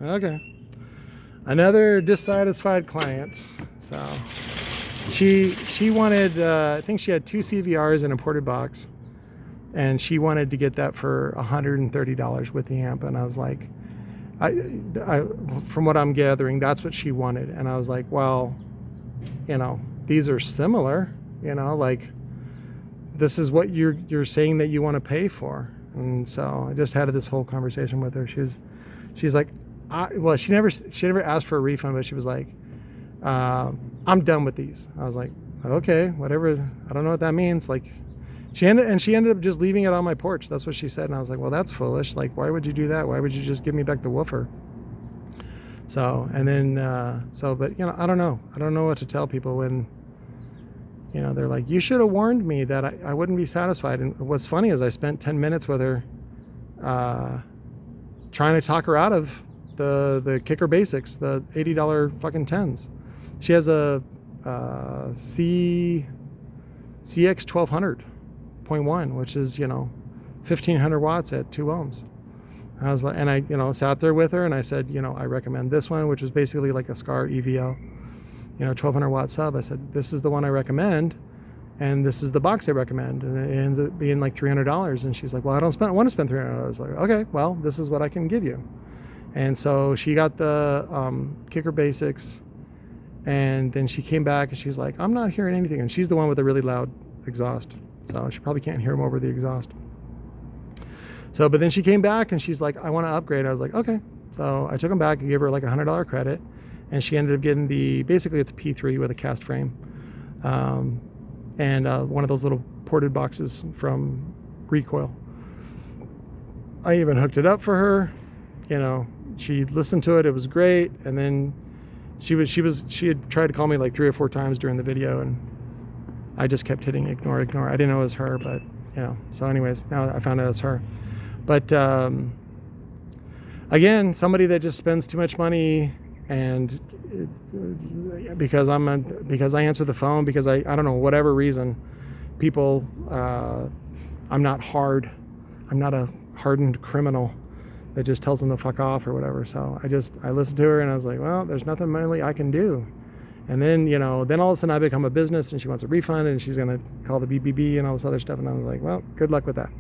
Okay. Another dissatisfied client. So she wanted, I think she had 2 CVRs in a ported box, and she wanted to get that for $130 with the amp. And I was like, I, from what I'm gathering, that's what she wanted. And I was like, well, these are similar, like this is what you're saying that you want to pay for. And so I just had this whole conversation with her. She's like, she never asked for a refund, but she was like, I'm done with these. I was like, okay, whatever. I don't know what that means. Like, she ended up just leaving it on my porch. That's what she said. And I was like, well, that's foolish. Like, why would you do that? Why would you just give me back the woofer? So, and then, but I don't know. I don't know what to tell people when, they're like, you should have warned me that I wouldn't be satisfied. And what's funny is I spent 10 minutes with her, trying to talk her out of the Kicker Basics, the $80 fucking 10s. She has a CX 1200.1, which is 1500 watts at 2 ohms. I was like, and I sat there with her and I said, I recommend this one, which was basically like a SCAR EVO, 1200 watt sub. I said, this is the one I recommend, and this is the box I recommend, and it ends up being like $300. And she's like, well, I want to spend $300. I was like, okay, well, this is what I can give you. And so she got the Kicker Basics, and then she came back and she's like, I'm not hearing anything. And she's the one with the really loud exhaust, so she probably can't hear them over the exhaust. So, but then she came back and she's like, I want to upgrade. I was like, okay. So I took them back and gave her like $100 credit, and she ended up getting basically it's a P3 with a cast frame, and one of those little ported boxes from Recoil. I even hooked it up for her. She listened to it. It was great. And then she had tried to call me like 3 or 4 times during the video, and I just kept hitting ignore. I didn't know it was her, but so anyways, now I found out it's her. But again, somebody that just spends too much money, and because I answer the phone, because I don't know, whatever reason, people, I'm not a hardened criminal that just tells them to fuck off or whatever. So I listened to her and I was like, well, there's nothing really I can do. And then, then all of a sudden I become a business and she wants a refund and she's going to call the BBB and all this other stuff. And I was like, well, good luck with that.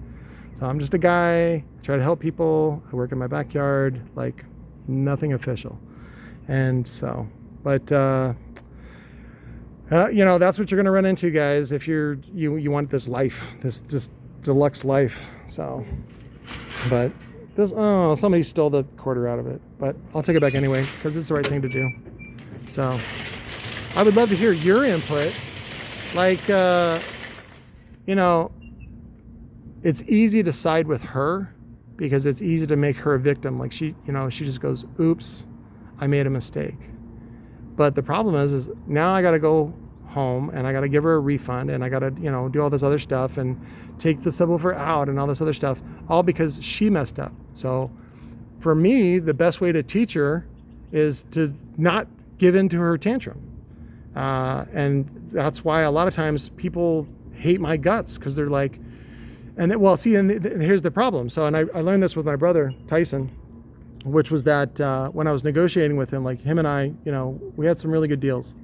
So I'm just a guy, I try to help people. I work in my backyard, like nothing official. And so, but, that's what you're going to run into, guys, if you want this life, this just deluxe life. So, but somebody stole the quarter out of it, but I'll take it back anyway, because it's the right thing to do. So I would love to hear your input. Like, it's easy to side with her because it's easy to make her a victim. Like she just goes, oops, I made a mistake. But the problem is now I got to go home and I got to give her a refund and I got to, do all this other stuff and take the subwoofer out and all this other stuff, all because she messed up. So for me, the best way to teach her is to not give in to her tantrum. And that's why a lot of times people hate my guts, because they're like, and here's the problem. So, and I learned this with my brother, Tyson, which was that when I was negotiating with him, like him and I, we had some really good deals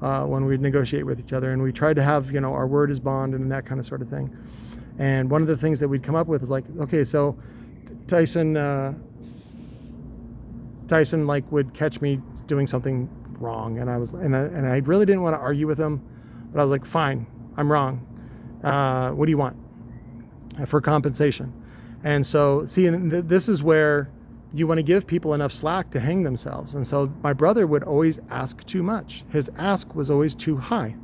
when we'd negotiate with each other, and we tried to have, our word is bond and that kind of sort of thing. And one of the things that we'd come up with is like, okay, so Tyson like would catch me doing something wrong, and I really didn't want to argue with him, but I was like, fine, I'm wrong. What do you want for compensation? And so, this is where you want to give people enough slack to hang themselves. And so my brother would always ask too much. His ask was always too high.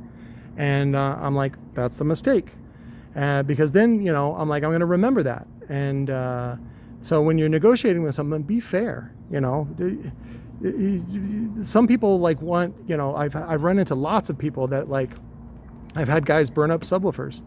And I'm like, that's the mistake. Because then, I'm like, I'm going to remember that. And so when you're negotiating with someone, be fair. Some people like want, I've run into lots of people that like, I've had guys burn up subwoofers,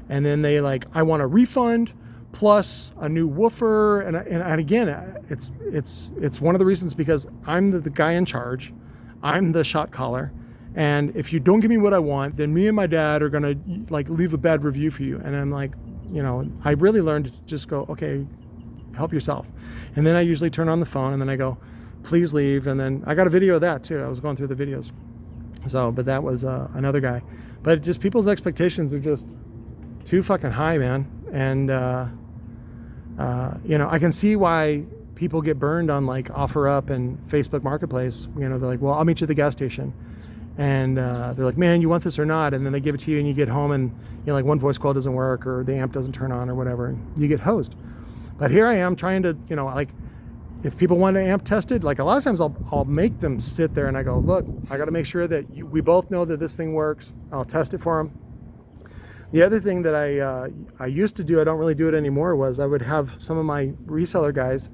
and then they like, I want a refund plus a new woofer. And again, it's one of the reasons, because I'm the guy in charge. I'm the shot caller. And if you don't give me what I want, then me and my dad are going to like leave a bad review for you. And I'm like, I really learned to just go, okay, help yourself. And then I usually turn on the phone and then I go, please leave. And then I got a video of that too. I was going through the videos. So, but that was another guy. But just people's expectations are just too fucking high, man. And, you know, I can see why people get burned on like OfferUp and Facebook Marketplace. You know, they're like, well, I'll meet you at the gas station. And they're like, man, you want this or not? And then they give it to you and you get home and, you know, like one voice call doesn't work or the amp doesn't turn on or whatever. And you get hosed. But here I am trying to, you know, like if people want to amp tested, like a lot of times I'll make them sit there and I go, look, I got to make sure that we both know that this thing works. I'll test it for them. The other thing that I used to do, I don't really do it anymore, was I would have some of my reseller guys,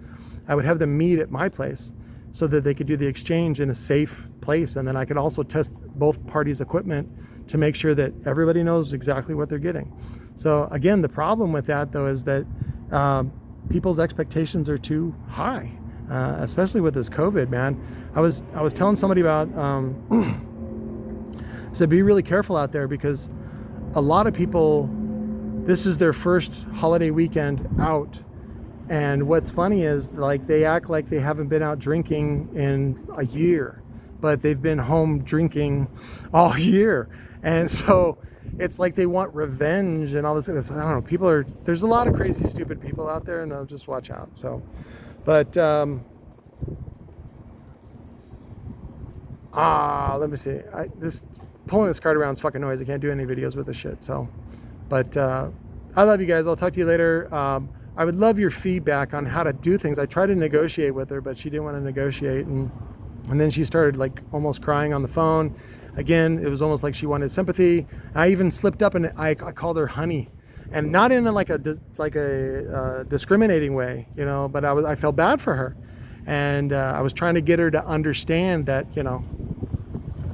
I would have them meet at my place so that they could do the exchange in a safe place. And then I could also test both parties' equipment to make sure that everybody knows exactly what they're getting. So again, the problem with that though is that people's expectations are too high, especially with this COVID, man. I was telling somebody about, I said, be really careful out there because a lot of people, this is their first holiday weekend out. And what's funny is like they act like they haven't been out drinking in a year, but they've been home drinking all year. And so it's like they want revenge and all this. I don't know. There's a lot of crazy, stupid people out there, and I'll just watch out. So, but, let me see. Pulling this card around is fucking noise. I can't do any videos with this shit. So, but, I love you guys. I'll talk to you later. I would love your feedback on how to do things. I tried to negotiate with her, but she didn't want to negotiate. And then she started like almost crying on the phone. Again, it was almost like she wanted sympathy. I even slipped up and I called her honey, and not in a discriminating way, you know, but I felt bad for her. And I was trying to get her to understand that, you know,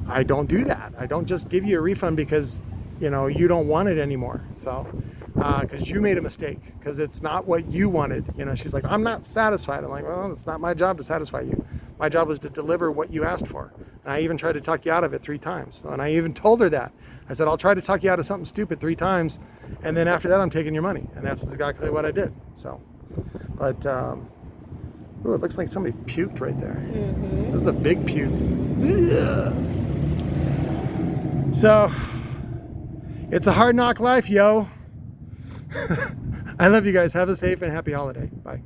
I don't do that. I don't just give you a refund because, you know, you don't want it anymore. So, because you made a mistake, because it's not what you wanted. You know, she's like, I'm not satisfied. I'm like, well, it's not my job to satisfy you. My job was to deliver what you asked for. And I even tried to talk you out of it 3 times. And I even told her that. I said, I'll try to talk you out of something stupid 3 times. And then after that, I'm taking your money. And that's exactly what I did. So, but, ooh, it looks like somebody puked right there. Mm-hmm. This is a big puke. Yeah. So, it's a hard knock life, yo. I love you guys. Have a safe and happy holiday. Bye.